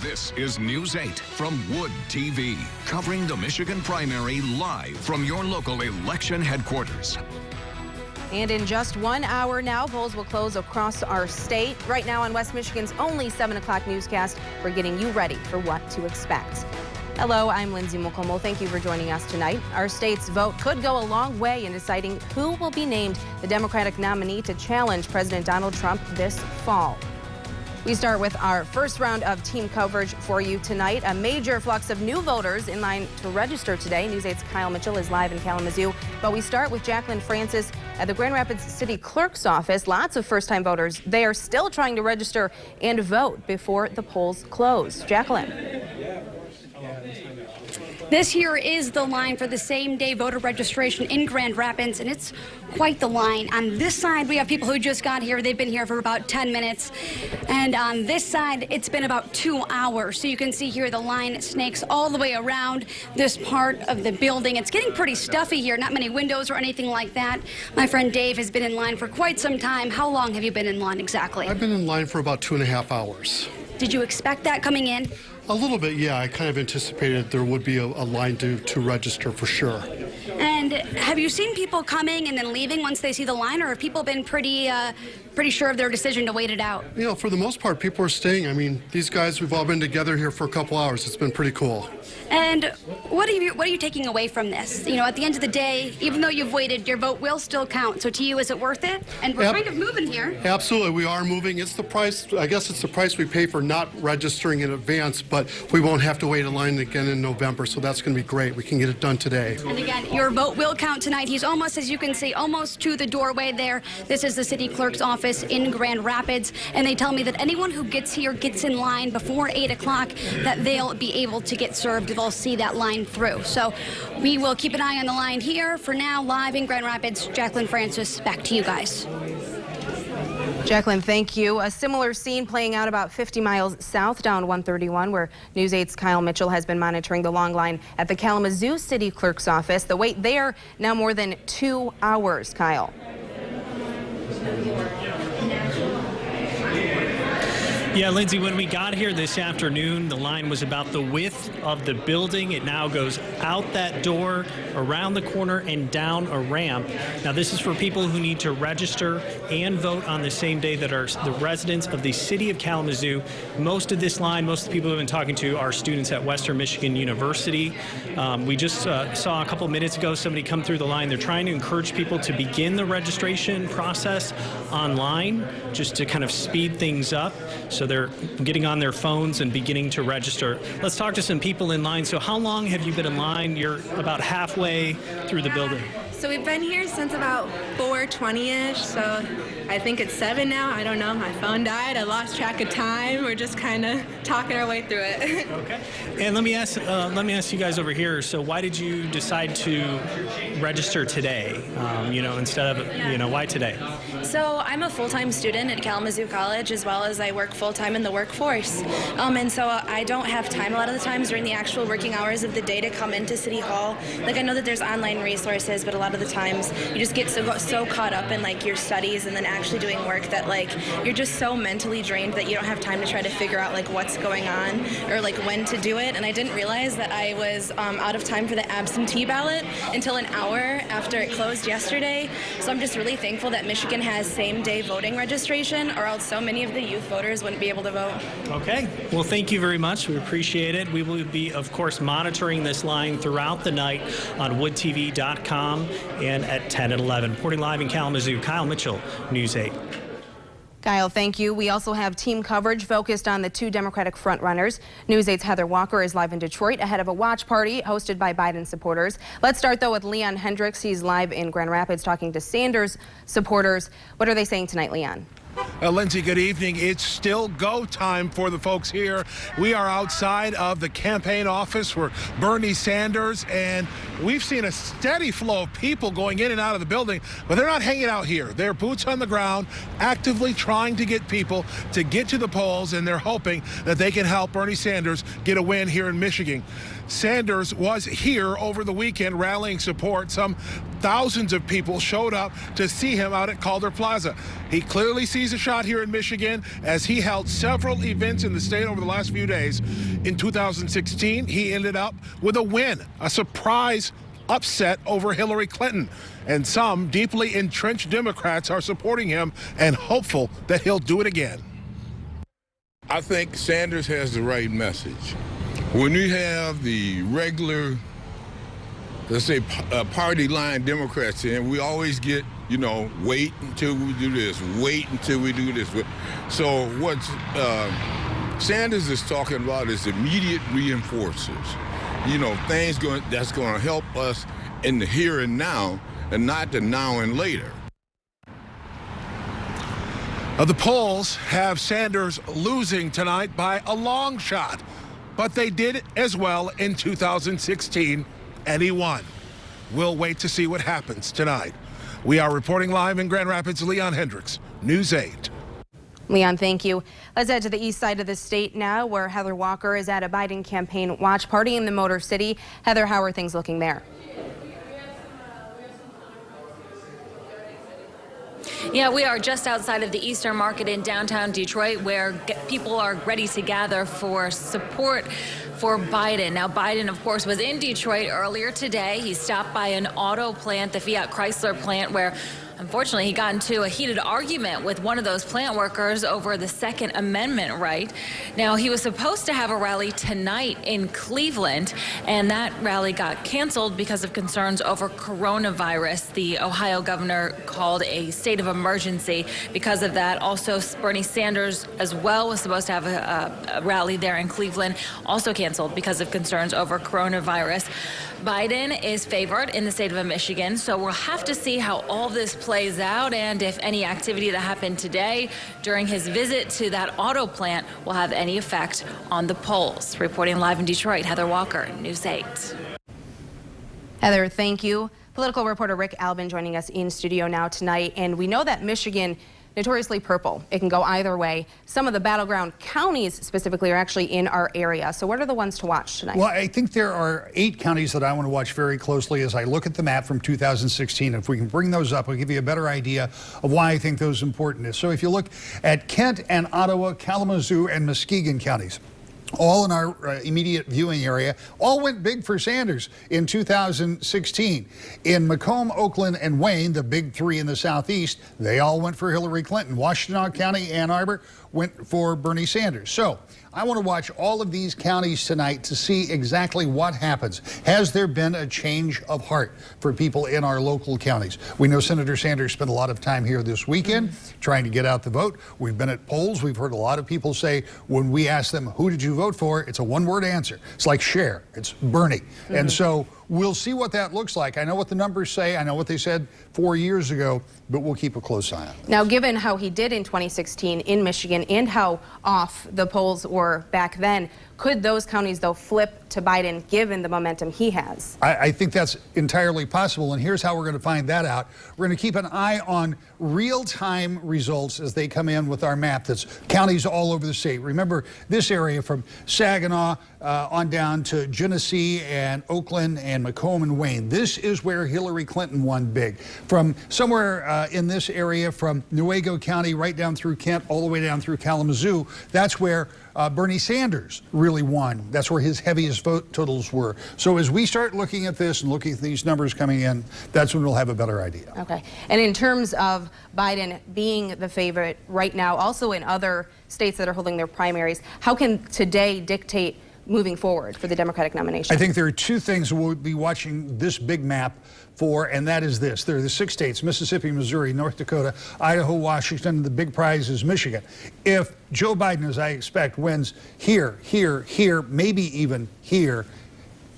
This is News 8 from Wood TV, covering the Michigan primary live from your local election headquarters. And in just 1 hour now, polls will close across our state. Right now on West Michigan's only 7 o'clock newscast, we're getting you ready for what to expect. Hello, I'm Lindsay Mukomo. Thank you for joining us tonight. Our state's vote could go a long way in deciding who will be named the Democratic nominee to challenge President Donald Trump this fall. We start with our first round of team coverage for you tonight. A major flux of new voters in line to register today. News 8's Kyle Mitchell is live in Kalamazoo. But we start with Jacqueline Francis at the Grand Rapids City Clerk's office. Lots of first-time voters. They are still trying to register and vote before the polls close. Jacqueline. This here is the line for the same-day voter registration in Grand Rapids, and it's quite the line. On this side, we have people who just got here. They've been here for about 10 minutes. And on this side, it's been about 2 hours. So you can see here the line snakes all the way around this part of the building. It's getting pretty stuffy here, not many windows or anything like that. My friend Dave has been in line for quite some time. How long have you been in line exactly? I've been in line for about 2.5 hours. Did you expect that coming in? A little bit, yeah. I kind of anticipated there would be a line to register for sure. And have you seen people coming and then leaving once they see the line, or have people been pretty sure of their decision to wait it out? You know, for the most part, people are staying. I mean, these guys, we've all been together here for a couple hours. It's been pretty cool. And what are you taking away from this? You know, at the end of the day, even though you've waited, your vote will still count. So to you, is it worth it? And we're kind of moving here. Absolutely, we are moving. It's the price, I guess it's the price we pay for not registering in advance, but we won't have to wait in line again in November, so that's going to be great. We can get it done today. And again, your vote will count tonight. He's almost, as you can see, almost to the doorway there. This is the city clerk's office in Grand Rapids, and they tell me that anyone who gets here, gets in line before 8 o'clock, that they'll be able to get served. They'll see that line through. So we will keep an eye on the line here. For now, live in Grand Rapids, Jacqueline Francis, back to you guys. Jacqueline, thank you. A similar scene playing out about 50 miles south down 131, where News 8's Kyle Mitchell has been monitoring the long line at the Kalamazoo City Clerk's office. The wait there now more than 2 hours, Kyle. Yeah, Lindsay, when we got here this afternoon, the line was about the width of the building. It now goes out that door, around the corner, and down a ramp. Now, this is for people who need to register and vote on the same day that are the residents of the city of Kalamazoo. Most of this line, most of the people we've been talking to are students at Western Michigan University. We just saw a couple minutes ago somebody come through the line. They're trying to encourage people to begin the registration process online, just to kind of speed things up. So they're getting on their phones and beginning to register. Let's talk to some people in line. So how long have you been in line? You're about halfway through the building. So we've been here since about 4:20-ish, so I think it's 7 now. I don't know. My phone died. I lost track of time. We're just kind of talking our way through it. Okay. And let me ask you guys over here. So why did you decide to register today? Instead of, why today? So I'm a full-time student at Kalamazoo College, as well as I work full-time in the workforce. And so I don't have time a lot of the times during the actual working hours of the day to come into City Hall. Like, I know that there's online resources, but a lot of the times you just get so caught up in like your studies and then actually doing work that like you're just so mentally drained that you don't have time to try to figure out like what's going on or like when to do it. And I didn't realize that I was out of time for the absentee ballot until an hour after it closed yesterday. So I'm just really thankful that Michigan has same-day voting registration, or else so many of the youth voters wouldn't be able to vote. Okay. Well, thank you very much. We appreciate it. We will be, of course, monitoring this line throughout the night on woodtv.com and at 10 and 11. Reporting live in Kalamazoo, Kyle Mitchell, News 8. Kyle, thank you. We also have team coverage focused on the two Democratic frontrunners. News 8's Heather Walker is live in Detroit ahead of a watch party hosted by Biden supporters. Let's start, though, with Leon Hendricks. He's live in Grand Rapids talking to Sanders supporters. What are they saying tonight, Leon? Lindsay, good evening. It's still go time for the folks here. We are outside of the campaign office for Bernie Sanders, and we've seen a steady flow of people going in and out of the building, but they're not hanging out here. They're boots on the ground, actively trying to get people to get to the polls, and they're hoping that they can help Bernie Sanders get a win here in Michigan. Sanders was here over the weekend rallying support. Some thousands of people showed up to see him out at Calder Plaza. He clearly sees sees a shot here in Michigan as he held several events in the state over the last few days. In 2016, he ended up with a win, a surprise upset over Hillary Clinton. And some deeply entrenched Democrats are supporting him and hopeful that he'll do it again. I think Sanders has the right message. When you have the regular, let's say, party line Democrats in, we always get, wait until we do this, wait until we do this. So what Sanders is talking about is immediate reinforcers. Things that's going to help us in the here and now, and not the now and later. The polls have Sanders losing tonight by a long shot, but they did it as well in 2016, and he won. We'll wait to see what happens tonight. We are reporting live in Grand Rapids, Leon Hendricks, News 8. Leon, thank you. Let's head to the east side of the state now, where Heather Walker is at a Biden campaign watch party in the Motor City. Heather, how are things looking there? Yeah, we are just outside of the Eastern Market in downtown Detroit, where people are ready to gather for support for Biden. Now, Biden, of course, was in Detroit earlier today. He stopped by an auto plant, the Fiat Chrysler plant, where unfortunately, he got into a heated argument with one of those plant workers over the Second Amendment right. Now, he was supposed to have a rally tonight in Cleveland, and that rally got canceled because of concerns over coronavirus. The Ohio governor called a state of emergency because of that. Also, Bernie Sanders as well was supposed to have a rally there in Cleveland, also canceled because of concerns over coronavirus. Biden is favored in the state of Michigan, so we'll have to see how all this plays out and if any activity that happened today during his visit to that auto plant will have any effect on the polls. Reporting live in Detroit, Heather Walker, News 8. Heather, thank you. Political reporter Rick Albin joining us in studio now tonight, and we know that Michigan, notoriously purple. It can go either way. Some of the battleground counties specifically are actually in our area. So what are the ones to watch tonight? Well, I think there are 8 counties that I want to watch very closely as I look at the map from 2016. If we can bring those up, I'll give you a better idea of why I think those are important. So if you look at Kent and Ottawa, Kalamazoo and Muskegon counties, all in our immediate viewing area, all went big for Sanders in 2016. In Macomb, Oakland, and Wayne, the big 3 in the southeast, they all went for Hillary Clinton. Washtenaw County, Ann Arbor went for Bernie Sanders. So I want to watch all of these counties tonight to see exactly what happens. Has there been a change of heart for people in our local counties? We know Senator Sanders spent a lot of time here this weekend trying to get out the vote. We've been at polls. We've heard a lot of people say when we ask them, who did you vote for? It's a one-word answer. It's like Cher. It's Bernie. And so we'll see what that looks like. I know what the numbers say. I know what they said 4 years ago, but we'll keep a close eye on it. Now, given how he did in 2016 in Michigan and how off the polls were back then, could those counties, though, flip to Biden given the momentum he has? I think that's entirely possible, and here's how we're going to find that out. We're going to keep an eye on real-time results as they come in with our map that's counties all over the state. Remember, this area from Saginaw on down to Genesee and Oakland and Macomb and Wayne. This is where Hillary Clinton won big. From somewhere in this area, from Newaygo County right down through Kent, all the way down through Kalamazoo, that's where Bernie Sanders really won. That's where his heaviest vote totals were. So as we start looking at this and looking at these numbers coming in, that's when we'll have a better idea. Okay. And in terms of Biden being the favorite right now, also in other states that are holding their primaries, how can today dictate moving forward for the Democratic nomination? I think there are 2 things we'll be watching this big map for, and that is this. There are the 6 states, Mississippi, Missouri, North Dakota, Idaho, Washington, and the big prize is Michigan. If Joe Biden, as I expect, wins here, maybe even here,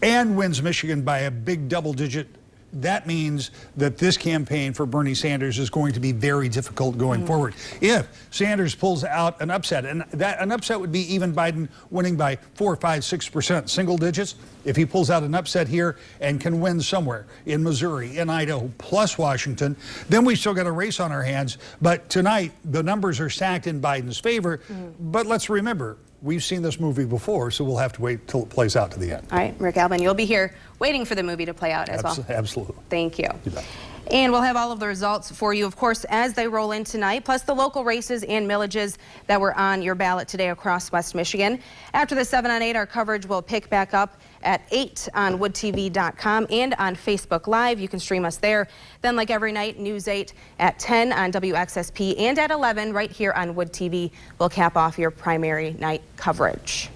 and wins Michigan by a big double-digit, that means that this campaign for Bernie Sanders is going to be very difficult going forward. If Sanders pulls out an upset, and an upset would be even Biden winning by 4, 5, 6%, single digits. If he pulls out an upset here and can win somewhere in Missouri, in Idaho, plus Washington, then we've still got a race on our hands. But tonight, the numbers are stacked in Biden's favor. But let's remember, we've seen this movie before, so we'll have to wait till it plays out to the end. All right, Rick Albin, you'll be here waiting for the movie to play out as well. Absolutely. Thank you. You bet. And we'll have all of the results for you, of course, as they roll in tonight, plus the local races and millages that were on your ballot today across West Michigan. After the 7 on 8, our coverage will pick back up at 8 on woodtv.com and on Facebook Live. You can stream us there. Then, like every night, News 8 at 10 on WXSP and at 11 right here on Wood TV will cap off your primary night coverage.